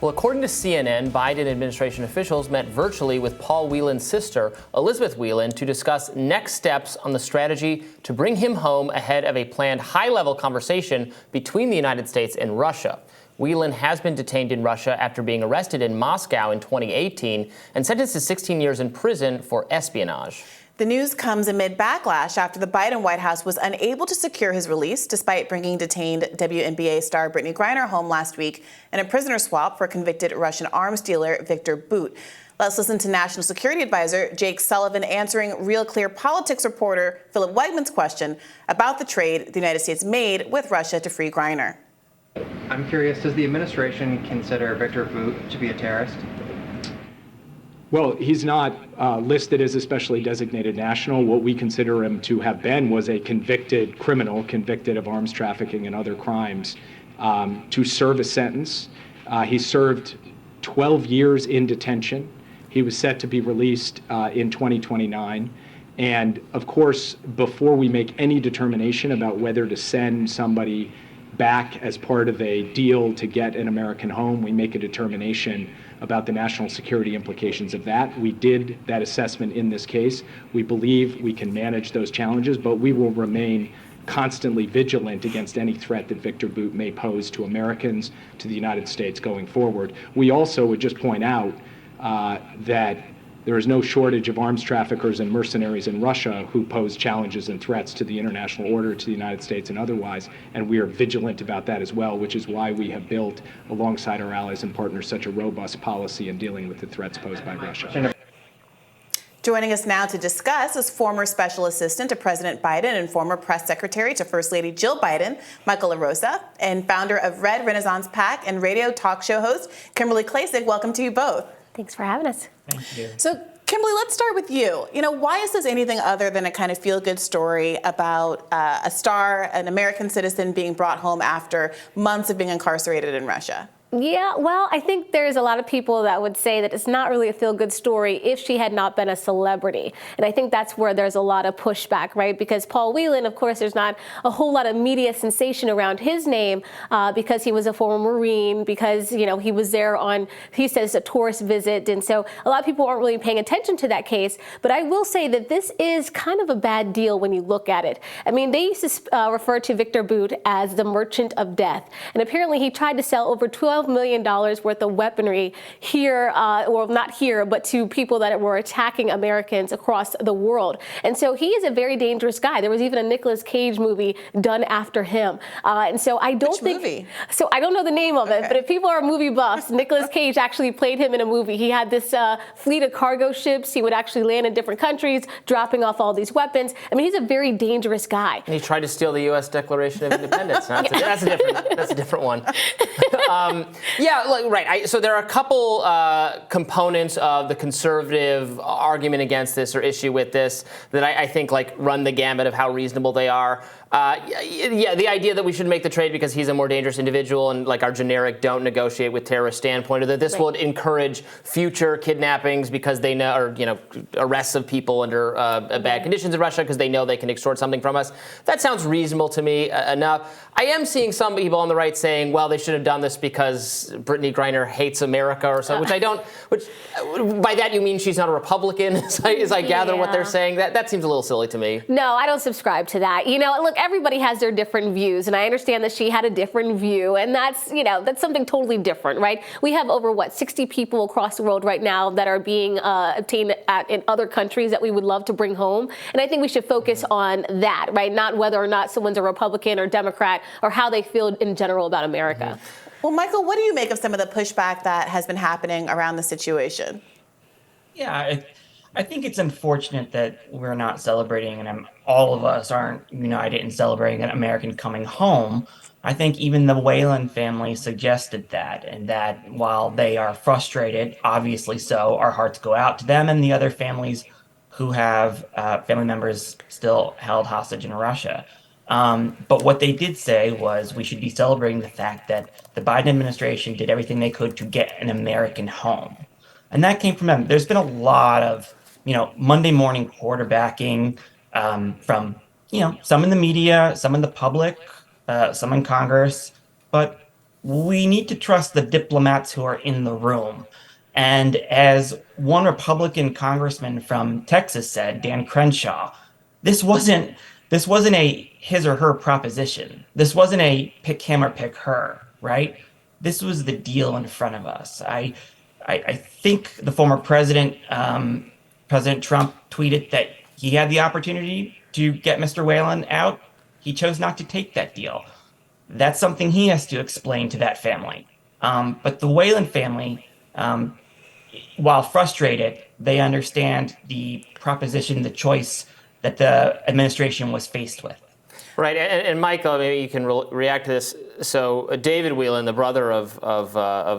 Well, according to CNN, Biden administration officials met virtually with Paul Whelan's sister, Elizabeth Whelan, to discuss next steps on the strategy to bring him home ahead of a planned high-level conversation between the United States and Russia. Whelan has been detained in Russia after being arrested in Moscow in 2018 and sentenced to 16 years in prison for espionage. The news comes amid backlash after the Biden White House was unable to secure his release despite bringing detained WNBA star Brittney Griner home last week in a prisoner swap for convicted Russian arms dealer Viktor Bout. Let's listen to National Security Advisor Jake Sullivan answering Real Clear Politics reporter Philip Wegman's question about the trade the United States made with Russia to free Griner. I'm curious, does the administration consider Viktor Bout to be a terrorist? Well, he's not listed as a specially designated national. What we consider him to have been was a convicted criminal, convicted of arms trafficking and other crimes, to serve a sentence. He served 12 years in detention. He was set to be released in 2029. And of course, before we make any determination about whether to send somebody back as part of a deal to get an American home, we make a determination about the national security implications of that. We did that assessment in this case. We believe we can manage those challenges, but we will remain constantly vigilant against any threat that Viktor Bout may pose to Americans, to the United States going forward. We also would just point out that there is no shortage of arms traffickers and mercenaries in Russia who pose challenges and threats to the international order, to the United States and otherwise, and we are vigilant about that as well, which is why we have built, alongside our allies and partners, such a robust policy in dealing with the threats posed by Russia. Joining us now to discuss is former Special Assistant to President Biden and former Press Secretary to First Lady Jill Biden, Michael LaRosa, and founder of Red Renaissance PAC and radio talk show host, Kimberly Klacik. Welcome to you both. Thanks for having us. Thank you. So, Kimberly, let's start with you. Why is this anything other than a kind of feel-good story about a star, an American citizen being brought home after months of being incarcerated in Russia? Yeah, well, I think there's a lot of people that would say that it's not really a feel-good story if she had not been a celebrity. And I think that's where there's a lot of pushback, right? Because Paul Whelan, of course, there's not a whole lot of media sensation around his name because he was a former Marine, because, he was there on, he says, a tourist visit. And so a lot of people aren't really paying attention to that case. But I will say that this is kind of a bad deal when you look at it. I mean, they used to refer to Viktor Bout as the merchant of death. And apparently he tried to sell over $12 million worth of weaponry here, well, not here, but to people that were attacking Americans across the world. And so he is a very dangerous guy. There was even a Nicolas Cage movie done after him. And so I don't think... movie? So I don't know the name of it, but if people are movie buffs, Nicolas Cage actually played him in a movie. He had this fleet of cargo ships. He would actually land in different countries, dropping off all these weapons. I mean, he's a very dangerous guy. And he tried to steal the U.S. Declaration of Independence. That's a different one. Right. So there are a couple components of the conservative argument against this or issue with this that I think run the gamut of how reasonable they are. The idea that we should make the trade because he's a more dangerous individual and our generic don't negotiate with terrorist standpoint, or that this would encourage future kidnappings because they know, or arrests of people under bad conditions in Russia because they know they can extort something from us. That sounds reasonable to me enough. I am seeing some people on the right saying, well, they should have done this because Brittney Griner hates America or so, which I don't. Which by that you mean she's not a Republican, as I gather what they're saying. That seems a little silly to me. No, I don't subscribe to that. Look, everybody has their different views, and I understand that she had a different view, and that's something totally different, right? We have over 60 people across the world right now that are being obtained in other countries that we would love to bring home, and I think we should focus on that, right? Not whether or not someone's a Republican or Democrat or how they feel in general about America. Well, Michael, what do you make of some of the pushback that has been happening around the situation? Yeah, I think it's unfortunate that we're not celebrating, and all of us aren't united in celebrating an American coming home. I think even the Whelan family suggested that, and that while they are frustrated, obviously so, our hearts go out to them and the other families who have family members still held hostage in Russia. But what they did say was we should be celebrating the fact that the Biden administration did everything they could to get an American home. And that came from them. There's been a lot of, Monday morning quarterbacking from, some in the media, some in the public, some in Congress. But we need to trust the diplomats who are in the room. And as one Republican congressman from Texas said, Dan Crenshaw, this wasn't a his or her proposition. This wasn't a pick him or pick her, right? This was the deal in front of us. I think the former president, President Trump, tweeted that he had the opportunity to get Mr. Whelan out. He chose not to take that deal. That's something he has to explain to that family. But the Whelan family, while frustrated, they understand the proposition, the choice that the administration was faced with. Right, and Michael, maybe you can react to this. So David Whelan, the brother of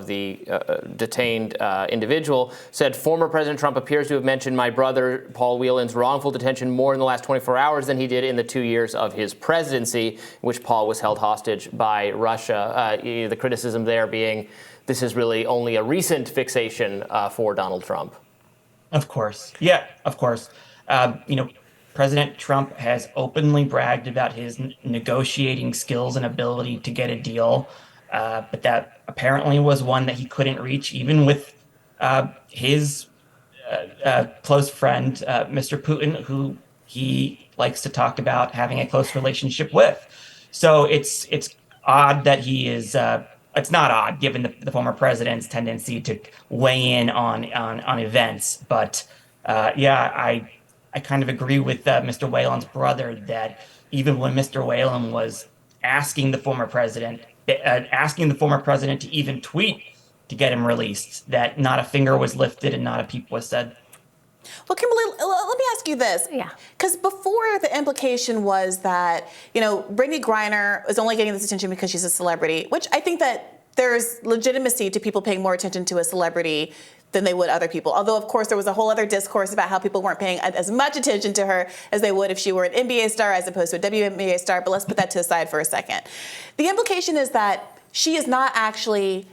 the detained individual, said former President Trump appears to have mentioned my brother Paul Whelan's wrongful detention more in the last 24 hours than he did in the 2 years of his presidency, in which Paul was held hostage by Russia. The criticism there being this is really only a recent fixation for Donald Trump. Of course, yeah, of course. President Trump has openly bragged about his negotiating skills and ability to get a deal, but that apparently was one that he couldn't reach, even with his close friend, Mr. Putin, who he likes to talk about having a close relationship with. So it's odd that he is. It's not odd, given the former president's tendency to weigh in on events, but I kind of agree with Mr. Whelan's brother that even when Mr. Whelan was asking the former president to even tweet to get him released, that not a finger was lifted and not a peep was said. Well, Kimberly, let me ask you this. Yeah. Because before, the implication was that, Brittney Griner is only getting this attention because she's a celebrity, which I think that there's legitimacy to people paying more attention to a celebrity than they would other people. Although, of course, there was a whole other discourse about how people weren't paying as much attention to her as they would if she were an NBA star as opposed to a WNBA star. But let's put that to the side for a second. The implication is that she is not actually,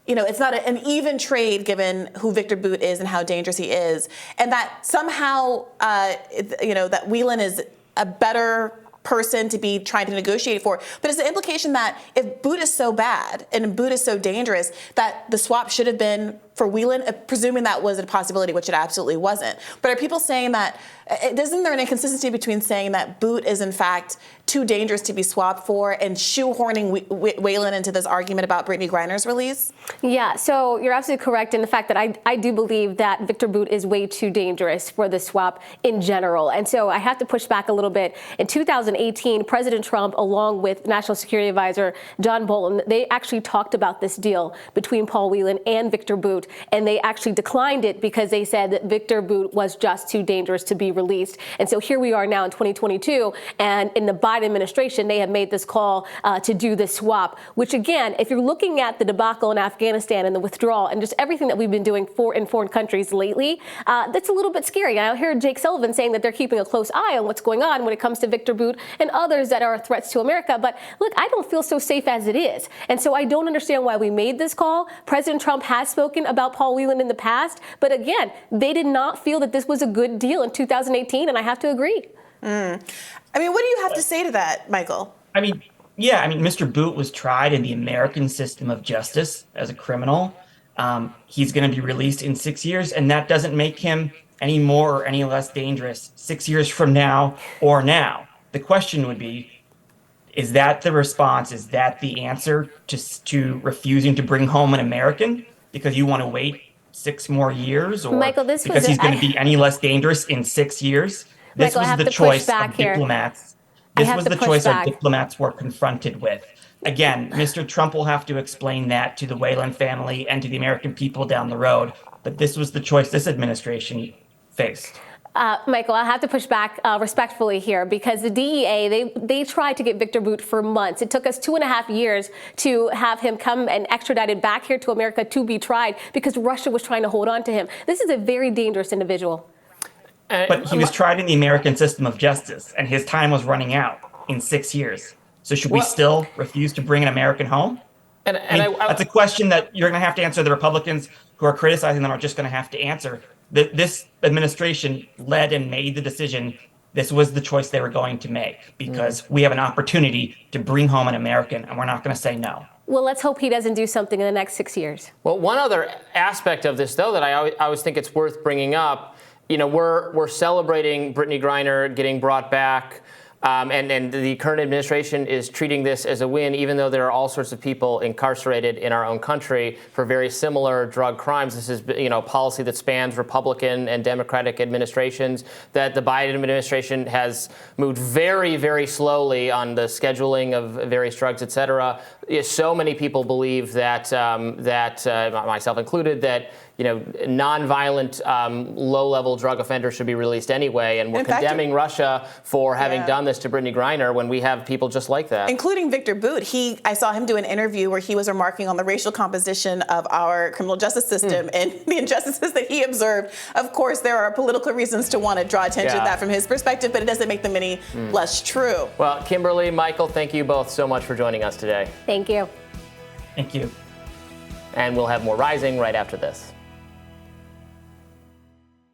it's not an even trade given who Victor Bout is and how dangerous he is. And that somehow, that Whelan is a better person to be trying to negotiate for. But it's the implication that if Bout is so bad and Bout is so dangerous, that the swap should have been for Whelan, presuming that was a possibility, which it absolutely wasn't. But are people saying that, isn't there an inconsistency between saying that Bout is in fact too dangerous to be swapped for and shoehorning Whelan into this argument about Brittney Griner's release? Yeah, so you're absolutely correct in the fact that I do believe that Victor Bout is way too dangerous for the swap in general. And so I have to push back a little bit. In 2018, President Trump, along with National Security Advisor John Bolton, they actually talked about this deal between Paul Whelan and Victor Bout, and they actually declined it because they said that Victor Bout was just too dangerous to be released. And so here we are now in 2022, and in the Biden administration, they have made this call to do this swap, which again, if you're looking at the debacle in Afghanistan and the withdrawal and just everything that we've been doing in foreign countries lately, that's a little bit scary. I hear Jake Sullivan saying that they're keeping a close eye on what's going on when it comes to Victor Bout and others that are threats to America. But look, I don't feel so safe as it is. And so I don't understand why we made this call. President Trump has spoken about Paul Whelan in the past, but again, they did not feel that this was a good deal in 2018, and I have to agree. I mean, what do you have to say to that, Michael? Mr. Bout was tried in the American system of justice as a criminal. He's going to be released in 6 years, and that doesn't make him any more or any less dangerous 6 years from now or now. The question would be, is that the response? Is that the answer to refusing to bring home an American because you want to wait 6 more years, or Michael, because he's going to be any less dangerous in 6 years? This was the choice of diplomats. This was the choice that diplomats were confronted with. Again, Mr. Trump will have to explain that to the Whelan family and to the American people down the road. But this was the choice this administration faced. Michael, I have to push back respectfully here because the DEA, they tried to get Victor Bout for months. It took us 2.5 years to have him come and extradited back here to America to be tried because Russia was trying to hold on to him. This is a very dangerous individual. But he was tried in the American system of justice, and his time was running out in 6 years. So should we still refuse to bring an American home? That's a question that you're going to have to answer. The Republicans who are criticizing them are just going to have to answer. This administration led and made the decision this was the choice they were going to make, because we have an opportunity to bring home an American, and we're not going to say no. Well, let's hope he doesn't do something in the next 6 years. Well, one other aspect of this, though, that I always think it's worth bringing up, we're celebrating Brittney Griner getting brought back. And the current administration is treating this as a win, even though there are all sorts of people incarcerated in our own country for very similar drug crimes. This is, a policy that spans Republican and Democratic administrations, that the Biden administration has moved very, very slowly on the scheduling of various drugs, et cetera. So many people believe that, myself included, that nonviolent, low-level drug offenders should be released anyway, and we're condemning Russia for having done this to Brittney Griner when we have people just like that. Including Victor Boot. I saw him do an interview where he was remarking on the racial composition of our criminal justice system and the injustices that he observed. Of course, there are political reasons to want to draw attention to that from his perspective, but it doesn't make them any less true. Well, Kimberly, Michael, thank you both so much for joining us today. Thank you. Thank you. And we'll have more Rising right after this.